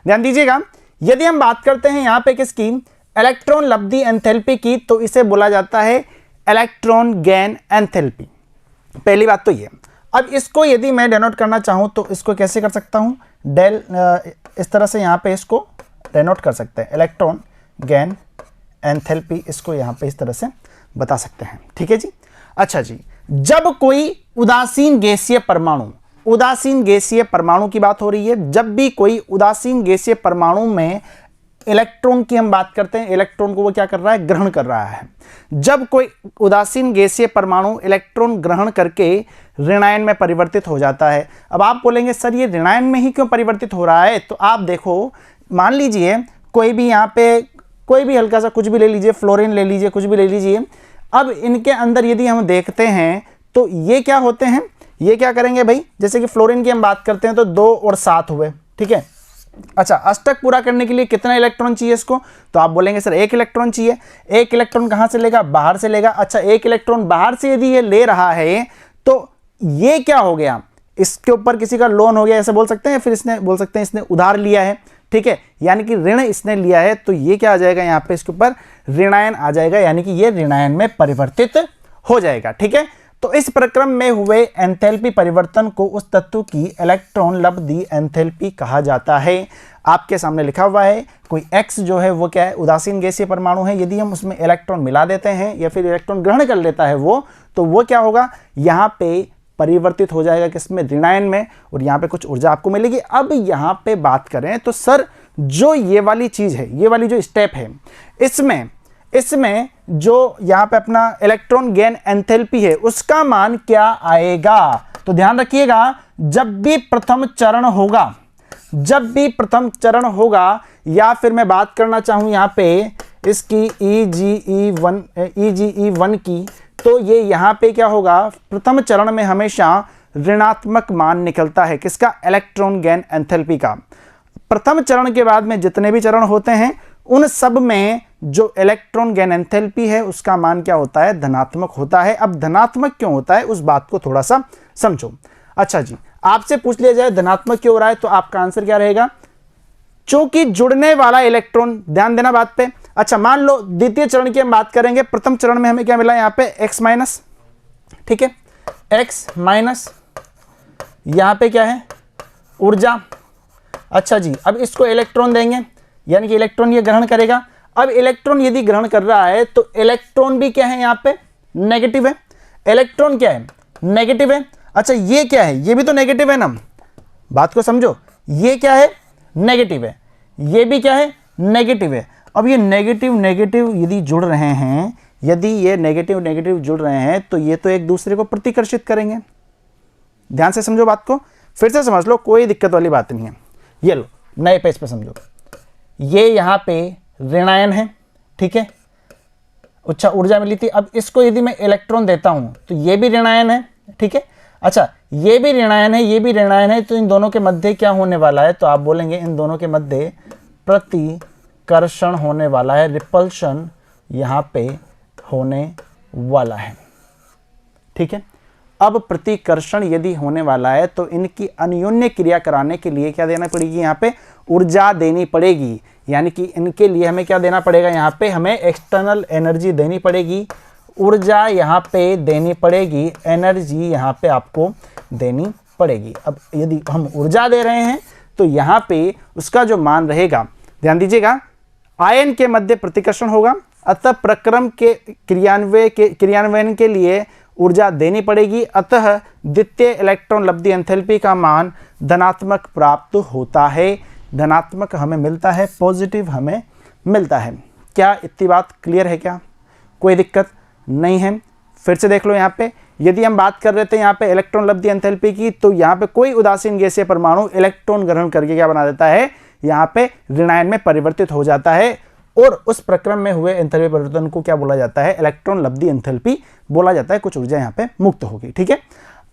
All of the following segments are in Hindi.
ध्यान दीजिएगा, यदि हम बात करते हैं यहां पे किसकी, इलेक्ट्रॉन लब्धि एंथैल्पी की, तो इसे बोला जाता है इलेक्ट्रॉन गेन एंथैल्पी। पहली बात तो ये। अब इसको यदि मैं डेनोट करना चाहूं तो इसको कैसे कर सकता हूं, डेल इस तरह से यहां पे इसको डेनोट कर सकते हैं, इलेक्ट्रॉन गेन एंथैल्पी, इसको यहां पे इस तरह से बता सकते हैं। ठीक है जी। अच्छा जी, जब कोई उदासीन गैसीय परमाणु की बात हो रही है, जब भी कोई उदासीन गैसीय परमाणु में इलेक्ट्रॉन की हम बात करते हैं, इलेक्ट्रॉन को वो क्या कर रहा है, ग्रहण कर रहा है। जब कोई उदासीन गैसीय परमाणु इलेक्ट्रॉन ग्रहण करके ऋणायन में परिवर्तित हो जाता है। अब आप बोलेंगे सर ये ऋणायन में ही क्यों परिवर्तित हो रहा है, तो आप देखो, मान लीजिए कोई भी यहाँ पे कोई भी हल्का सा कुछ भी ले लीजिए, फ्लोरीन ले लीजिए, कुछ भी ले लीजिए। अब इनके अंदर यदि हम देखते हैं तो ये क्या होते हैं, ये क्या करेंगे भाई, जैसे कि फ्लोरीन की हम बात करते हैं तो 2 और 7 हुए। ठीक है। अच्छा, अष्टक पूरा करने के लिए कितना इलेक्ट्रॉन चाहिए इसको, तो आप बोलेंगे सर 1 इलेक्ट्रॉन चाहिए। 1 इलेक्ट्रॉन कहां से लेगा, बाहर से लेगा। अच्छा, 1 इलेक्ट्रॉन बाहर से यदि ये ले रहा है तो ये क्या हो गया, इसके ऊपर किसी का लोन हो गया ऐसे बोल सकते हैं, फिर इसने बोल सकते हैं इसने उधार लिया है। ठीक है, यानी कि ऋण इसने लिया है, तो ये क्या आ जाएगा यहाँ पे, इसके ऊपर ऋणायन आ जाएगा, यानी कि ये ऋणायन में परिवर्तित हो जाएगा। ठीक है। तो इस प्रक्रम में हुए एंथैल्पी परिवर्तन को उस तत्व की इलेक्ट्रॉन लब्धि एंथैल्पी कहा जाता है। आपके सामने लिखा हुआ है, कोई X जो है वो क्या है, उदासीन गैसीय परमाणु है। यदि हम उसमें इलेक्ट्रॉन मिला देते हैं या फिर इलेक्ट्रॉन ग्रहण कर लेता है वो, तो वो क्या होगा, यहाँ पे परिवर्तित हो जाएगा किसमें, ऋणायन में, और यहाँ पे कुछ ऊर्जा आपको मिलेगी। अब यहाँ पे बात करें तो सर जो ये वाली चीज है, ये वाली जो स्टेप है, इसमें जो यहाँ पे अपना इलेक्ट्रॉन गेन एंथैल्पी है उसका मान क्या आएगा, तो ध्यान रखिएगा, जब भी प्रथम चरण होगा, या फिर मैं बात करना चाहूं यहाँ पे इसकी EGE1 की, तो ये यहाँ पे क्या होगा, प्रथम चरण में हमेशा ऋणात्मक मान निकलता है किसका, इलेक्ट्रॉन गेन एंथैल्पी का। प्रथम चरण के बाद में जितने भी चरण होते हैं उन सब में जो इलेक्ट्रॉन गेन एंथैल्पी है उसका मान क्या होता है, धनात्मक होता है। अब धनात्मक क्यों होता है उस बात को थोड़ा सा समझो। अच्छा जी, आपसे पूछ लिया जाए धनात्मक क्यों हो रहा है, तो आपका आंसर क्या रहेगा, चूंकि जुड़ने वाला इलेक्ट्रॉन, ध्यान देना बात पे। अच्छा, मान लो द्वितीय चरण की हम बात करेंगे, प्रथम चरण में हमें क्या मिला यहाँ पे x माइनस, ठीक है, x माइनस, यहाँ पे क्या है, ऊर्जा। अच्छा जी, अब इसको इलेक्ट्रॉन देंगे, यानी कि इलेक्ट्रॉन ये ग्रहण करेगा। अब इलेक्ट्रॉन यदि ग्रहण कर रहा है तो इलेक्ट्रॉन भी क्या है, यहाँ पे नेगेटिव है, इलेक्ट्रॉन क्या है, नेगेटिव है। अच्छा, ये क्या है, ये भी तो नेगेटिव है ना, बात को समझो, ये क्या है, नेगेटिव है, ये भी क्या है, नेगेटिव है। अब ये नेगेटिव नेगेटिव यदि जुड़ रहे हैं, यदि ये नेगेटिव नेगेटिव जुड़ रहे हैं तो ये तो एक दूसरे को प्रतिकर्षित करेंगे। ध्यान से समझो बात को, फिर से समझ लो, कोई दिक्कत वाली बात नहीं है। ये लो नए पेज पे समझो, ये यहाँ पे ऋणायन है, ठीक है, अच्छा ऊर्जा मिली थी। अब इसको यदि मैं इलेक्ट्रॉन देता हूं तो ये भी ऋणायन है, ठीक है। अच्छा, ये भी ऋणायन है, ये भी ऋणायन है, तो इन दोनों के मध्य क्या होने वाला है, तो आप बोलेंगे इन दोनों के मध्य प्रतिकर्षण होने वाला है, रिपल्शन यहाँ पे होने वाला है, ठीक है। अब प्रतिकर्षण यदि होने वाला है तो इनकी अन्योन्य क्रिया कराने के लिए क्या देना पड़ेगी, यहाँ पे ऊर्जा देनी पड़ेगी, यानी कि इनके लिए हमें क्या देना पड़ेगा, यहाँ पे हमें एक्सटर्नल एनर्जी देनी पड़ेगी, ऊर्जा यहाँ पे देनी पड़ेगी, एनर्जी यहाँ पे आपको देनी पड़ेगी। अब यदि हम ऊर्जा दे रहे हैं तो यहाँ पे उसका जो मान रहेगा, ध्यान दीजिएगा, आयन के मध्य प्रतिकर्षण होगा, अतः प्रक्रम के क्रियान्वयन के लिए ऊर्जा देनी पड़ेगी, अतः द्वितीय इलेक्ट्रॉन लब्धि एंथैल्पी का मान धनात्मक प्राप्त होता है, धनात्मक हमें मिलता है, पॉजिटिव हमें मिलता है। क्या इतनी बात क्लियर है, क्या कोई दिक्कत नहीं है। फिर से देख लो, यहाँ पे यदि हम बात कर रहे थे यहाँ पे इलेक्ट्रॉन लब्धि एंथैल्पी की, तो यहाँ पे कोई उदासीन गैसीय परमाणु इलेक्ट्रॉन ग्रहण करके क्या बना देता है, यहाँ पे ऋणायन में परिवर्तित हो जाता है, और उस प्रक्रम में हुए एंथैल्पी परिवर्तन को क्या बोला जाता है, इलेक्ट्रॉन लब्धि एंथैल्पी बोला जाता है। कुछ ऊर्जा यहाँ पे मुक्त होगी, ठीक है।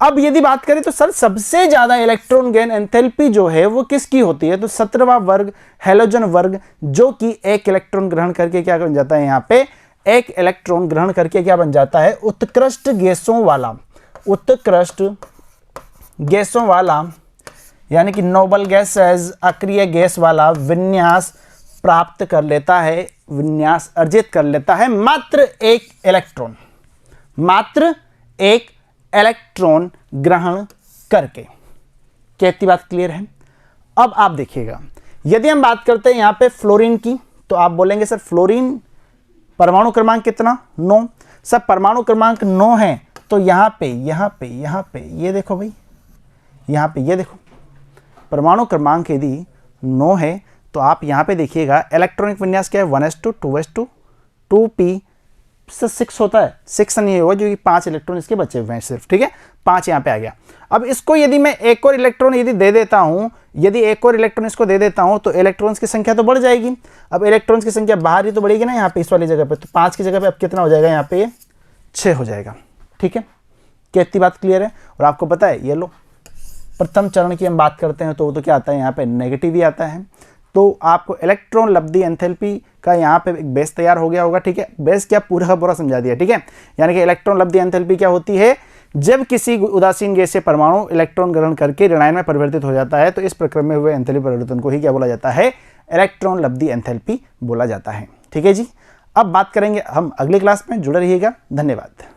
अब यदि बात करें तो सर सबसे ज्यादा इलेक्ट्रॉन गेन एंथैल्पी जो है वो किसकी होती है, तो 17वां वर्ग हैलोजन वर्ग, जो कि एक इलेक्ट्रॉन ग्रहण करके क्या बन जाता है, यहाँ पे एक इलेक्ट्रॉन ग्रहण करके क्या बन जाता है, उत्कृष्ट गैसों वाला यानी कि नोबल गैस एज अक्रिय गैस वाला विन्यास प्राप्त कर लेता है, विन्यास अर्जित कर लेता है मात्र एक इलेक्ट्रॉन ग्रहण करके। क्या इतनी बात क्लियर है? अब आप देखिएगा, यदि हम बात करते हैं यहां पे फ्लोरीन की, तो आप बोलेंगे सर फ्लोरीन परमाणु क्रमांक कितना? 9। सब परमाणु क्रमांक 9 है, तो यहां पे ये देखो भाई, यहां पे ये देखो परमाणु क्रमांक यदि 9 है तो आप यहां पे देखिएगा इलेक्ट्रॉनिक विन्यास क्या है? 1s2 2s2 2p 6 होता है। 6 नहीं होगा, जो कि 5 इलेक्ट्रॉन इसके बचे हुए हैं सिर्फ, ठीक है, 5 यहाँ पे आ गया। अब इसको यदि मैं एक और इलेक्ट्रॉन यदि दे देता हूँ, यदि एक और इलेक्ट्रॉन इसको दे देता हूँ, तो इलेक्ट्रॉन्स की संख्या तो बढ़ जाएगी। अब इलेक्ट्रॉन्स की संख्या बाहर ही तो बढ़ेगी ना, यहाँ पे इस वाली जगह पे, तो 5 की जगह पे अब कितना हो जाएगा? यहाँ पे ये 6 हो जाएगा, ठीक है। क्या इतनी बात क्लियर है? और आपको पता है, ये लो प्रथम चरण की हम बात करते हैं तो क्या आता है? यहाँ पे नेगेटिव ही आता है। तो आपको इलेक्ट्रॉन लब्धि एंथैल्पी का यहाँ पे एक बेस तैयार हो गया होगा, ठीक है। बेस क्या पूरा का पूरा समझा दिया, ठीक है। यानी कि इलेक्ट्रॉन लब्धि एंथैल्पी क्या होती है? जब किसी उदासीन गैस से परमाणु इलेक्ट्रॉन ग्रहण करके ऋणायन में परिवर्तित हो जाता है, तो इस प्रक्रम में हुए एंथैल्पी परिवर्तन को ही क्या बोला जाता है? इलेक्ट्रॉन लब्धि एंथैल्पी बोला जाता है, ठीक है जी। अब बात करेंगे हम अगली क्लास में, जुड़े रहिएगा, धन्यवाद।